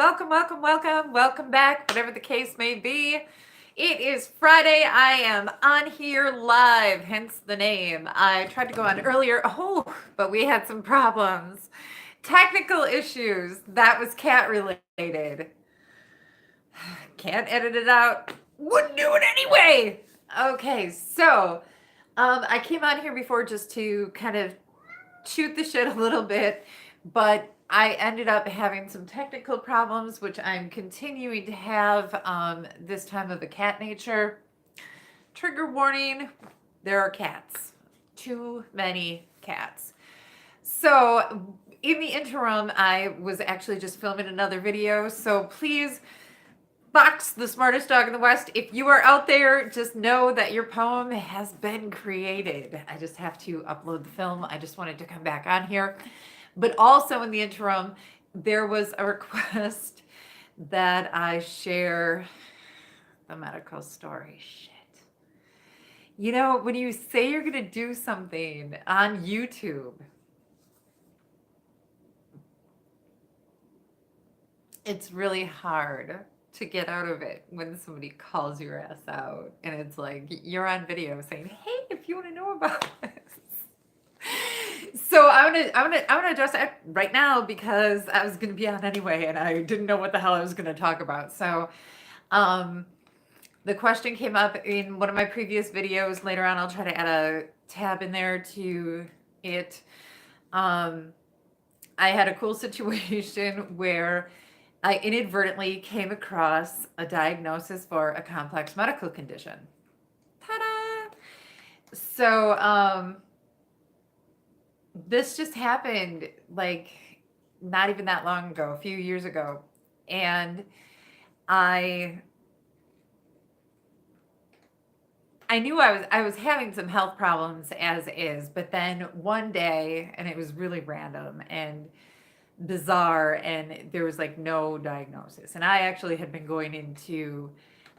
Welcome back, whatever the case may be. It is Friday. I am on here live, hence the name. I tried to go on earlier, but we had some problems. Technical issues. That was cat related. Can't edit it out. Wouldn't do it anyway. Okay, so I came on here before just to kind of shoot the shit a little bit, but I ended up having some technical problems, which I'm continuing to have this time of the cat nature. Trigger warning, there are cats. Too many cats. So in the interim, I was actually just filming another video. So please, Fox, the smartest dog in the West, if you are out there, just know that your poem has been created. I just have to upload the film. I just wanted to come back on here. But also in the interim, there was a request that I share the medical story. Shit. You know, when you say you're going to do something on YouTube, it's really hard to get out of it when somebody calls your ass out and it's like you're on video saying, "Hey, if you want to know about this." So I'm gonna address it right now because I was gonna be on anyway and I didn't know what the hell I was gonna talk about. So the question came up in one of my previous videos. Later on, I'll try to add a tab in there to it. I had a cool situation where I inadvertently came across a diagnosis for a complex medical condition. Ta-da! So this just happened like not even that long ago, a few years ago. And I knew I was having some health problems as is, but then one day, and it was really random and bizarre, and there was like no diagnosis. And I actually had been going into,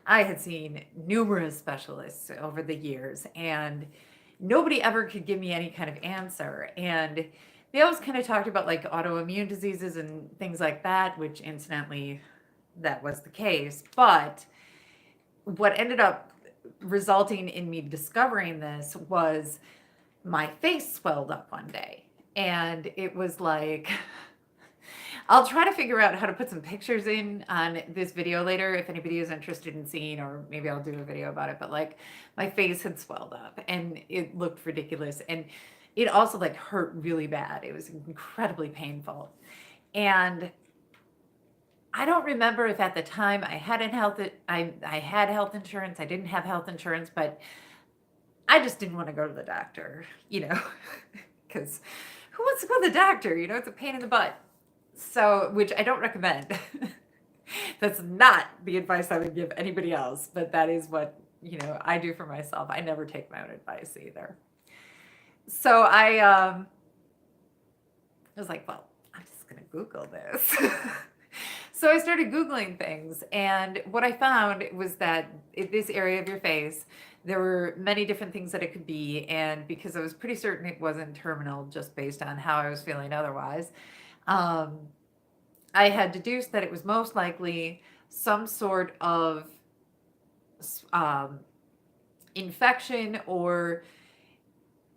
I had seen numerous specialists over the years, and nobody ever could give me any kind of answer. And they always kind of talked about like autoimmune diseases and things like that, which incidentally, that was the case. But what ended up resulting in me discovering this was my face swelled up one day. And it was like, I'll try to figure out how to put some pictures in on this video later if anybody is interested in seeing, or maybe I'll do a video about it. But like my face had swelled up and it looked ridiculous. And it also like hurt really bad. It was incredibly painful. And I don't remember if at the time I had health insurance. I didn't have health insurance, but I just didn't want to go to the doctor, because who wants to go to the doctor? It's a pain in the butt. So, which I don't recommend. That's not the advice I would give anybody else, but that is what, I do for myself. I never take my own advice either. So I was like, well, I'm just going to Google this. So I started Googling things, and what I found was that in this area of your face, there were many different things that it could be, and because I was pretty certain it wasn't terminal just based on how I was feeling otherwise, I had deduced that it was most likely some sort of infection or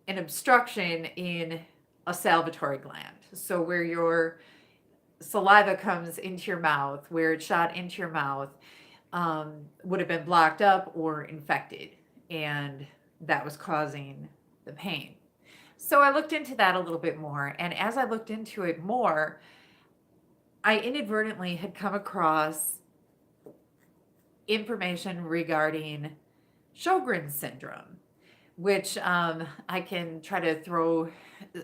an obstruction in a salivatory gland. So where your saliva comes into your mouth, where it shot into your mouth, would have been blocked up or infected, and that was causing the pain. So I looked into that a little bit more, and as I looked into it more, I inadvertently had come across information regarding Sjogren's syndrome, which I can try to throw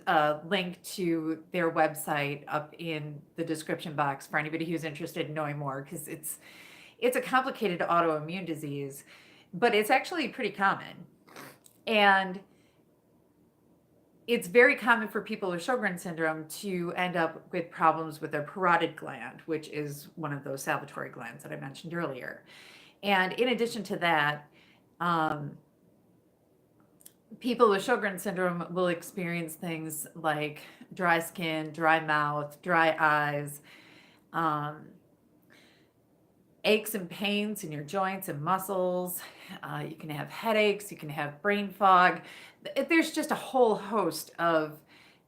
a link to their website up in the description box for anybody who's interested in knowing more, because it's a complicated autoimmune disease, but it's actually pretty common. And it's very common for people with Sjogren's syndrome to end up with problems with their parotid gland, which is one of those salivatory glands that I mentioned earlier. And in addition to that, people with Sjogren's syndrome will experience things like dry skin, dry mouth, dry eyes, aches and pains in your joints and muscles. You can have headaches. You can have brain fog. There's just a whole host of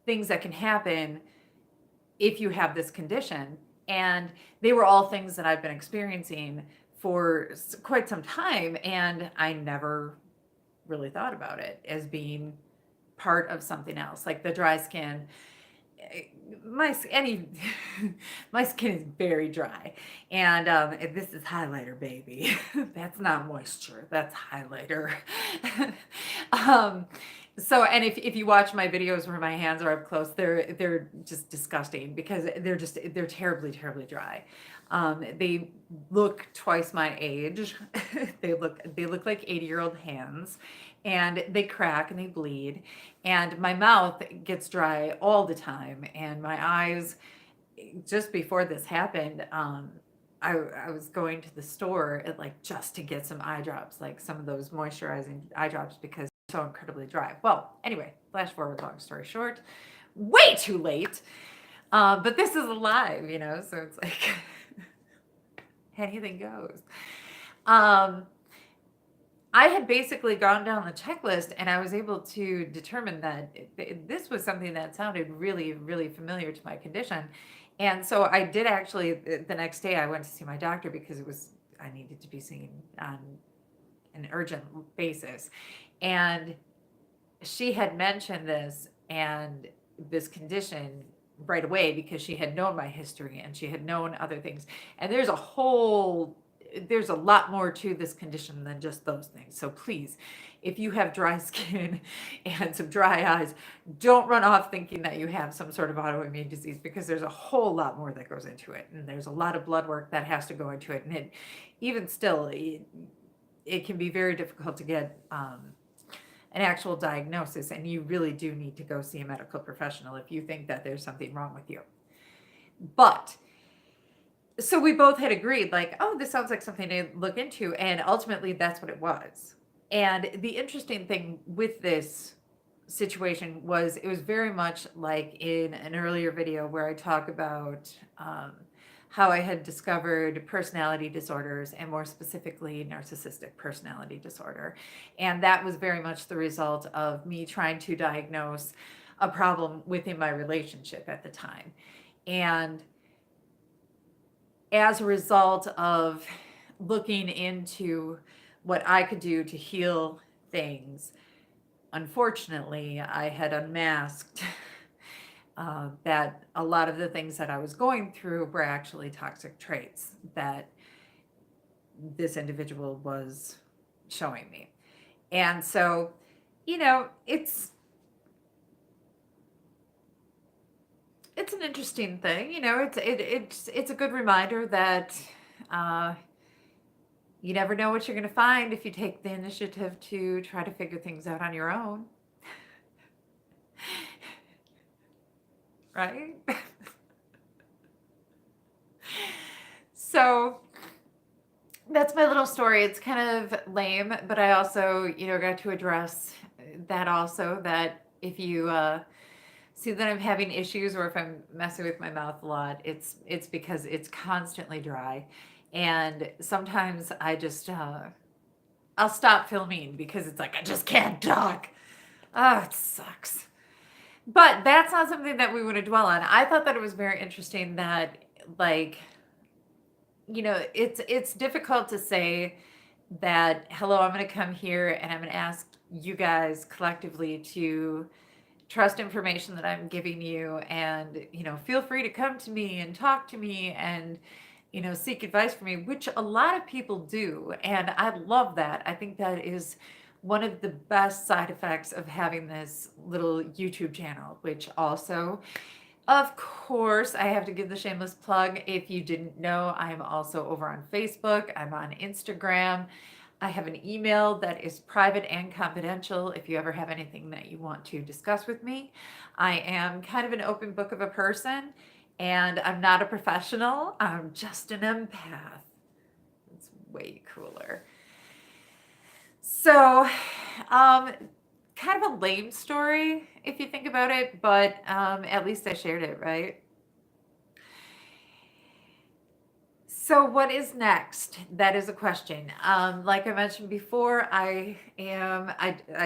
things that can happen if you have this condition. And they were all things that I've been experiencing for quite some time. And I never really thought about it as being part of something else, like the dry skin. Any my skin is very dry, and this is highlighter, baby. That's not moisture, that's highlighter. um, so, and if you watch my videos where my hands are up close, they're just disgusting because they're terribly dry. They look twice my age. They look like 80-year-old hands, and they crack and they bleed, and my mouth gets dry all the time, and my eyes. Just before this happened, I was going to the store at, like, just to get some eye drops, like some of those moisturizing eye drops, because it's so incredibly dry. Well, anyway, flash forward, long story short, way too late. But this is live, so it's like anything goes. I had basically gone down the checklist, and I was able to determine that this was something that sounded really familiar to my condition. And so I did actually, the next day I went to see my doctor because I needed to be seen on an urgent basis. And she had mentioned this condition right away because she had known my history and she had known other things. And there's a lot more to this condition than just those things. So please, if you have dry skin and some dry eyes, don't run off thinking that you have some sort of autoimmune disease, because there's a whole lot more that goes into it. And there's a lot of blood work that has to go into it. And even still, it can be very difficult to get an actual diagnosis. And you really do need to go see a medical professional if you think that there's something wrong with you. But so we both had agreed, like, oh, this sounds like something to look into. And ultimately, that's what it was. And the interesting thing with this situation was it was very much like in an earlier video where I talk about how I had discovered personality disorders, and more specifically, narcissistic personality disorder. And that was very much the result of me trying to diagnose a problem within my relationship at the time. And as a result of looking into what I could do to heal things, unfortunately, I had unmasked that a lot of the things that I was going through were actually toxic traits that this individual was showing me. And so, it's an interesting thing. It's a good reminder that you never know what you're going to find if you take the initiative to try to figure things out on your own. Right? So that's my little story. It's kind of lame, but I also, got to address that also, that if you see that I'm having issues, or if I'm messing with my mouth a lot, it's because it's constantly dry. And sometimes I just I'll stop filming because it's like I just can't talk. Oh, it sucks. But that's not something that we want to dwell on. I thought that it was very interesting that, like, it's difficult to say that, hello, I'm going to come here and I'm going to ask you guys collectively to trust information that I'm giving you, and feel free to come to me and talk to me and seek advice from me, which a lot of people do, and I love that. I think that is one of the best side effects of having this little YouTube channel, which also, of course, I have to give the shameless plug. If you didn't know, I'm also over on Facebook. I'm on Instagram. I have an email that is private and confidential if you ever have anything that you want to discuss with me. I am kind of an open book of a person, and I'm not a professional. I'm just an empath. It's way cooler. So, kind of a lame story if you think about it, but at least I shared it, right? So what is next? That is a question. Like I mentioned before, I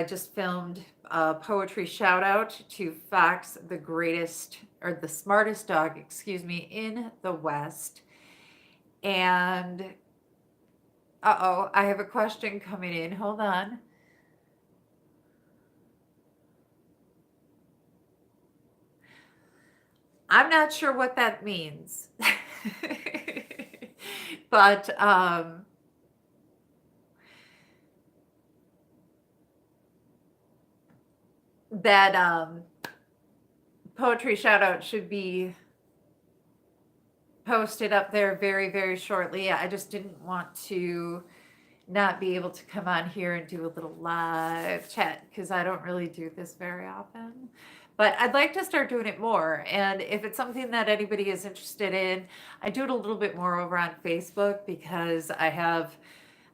just filmed a poetry shout out to Fox, the greatest or the smartest dog, excuse me, in the West. And uh-oh, I have a question coming in. Hold on. I'm not sure what that means. But that poetry shout out should be posted up there very, very shortly. I just didn't want to not be able to come on here and do a little live chat because I don't really do this very often. But I'd like to start doing it more. And if it's something that anybody is interested in, I do it a little bit more over on Facebook because I have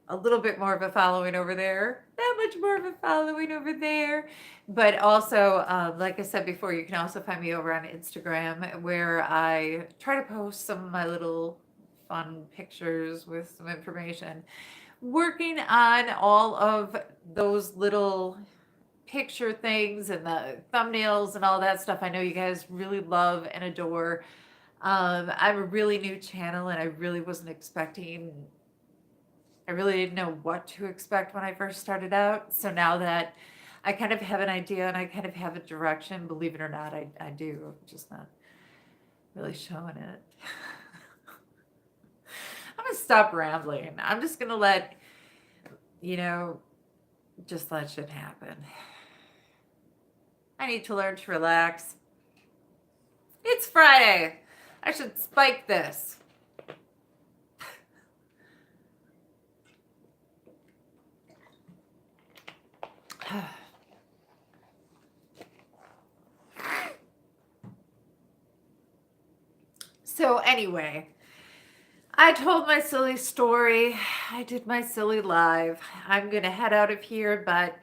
a little bit more of a following over there, that much more of a following over there. But also, like I said before, you can also find me over on Instagram where I try to post some of my little fun pictures with some information. Working on all of those little picture things and the thumbnails and all that stuff. I know you guys really love and adore. I'm a really new channel and I really wasn't expecting, I really didn't know what to expect when I first started out. So now that I kind of have an idea and I kind of have a direction, believe it or not, I do. I'm just not really showing it. I'm gonna stop rambling. I'm just gonna let, just let shit happen. I need to learn to relax. It's Friday. I should spike this. So anyway, I told my silly story. I did my silly live. I'm going to head out of here, but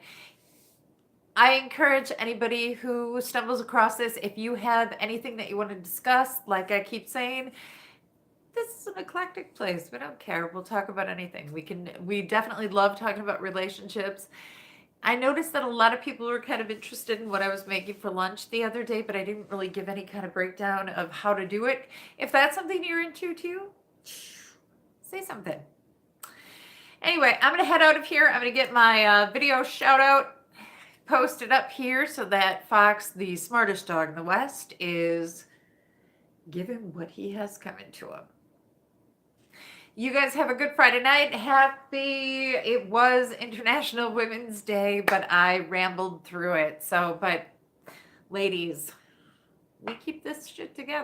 I encourage anybody who stumbles across this, if you have anything that you want to discuss, like I keep saying, this is an eclectic place. We don't care. We'll talk about anything. We definitely love talking about relationships. I noticed that a lot of people were kind of interested in what I was making for lunch the other day, but I didn't really give any kind of breakdown of how to do it. If that's something you're into too, say something. Anyway, I'm going to head out of here. I'm going to get my video shout out posted up here so that Fox, the smartest dog in the West, is given what he has coming to him. You guys have a good Friday night. It was International Women's Day, but I rambled through it. But ladies, we keep this shit together.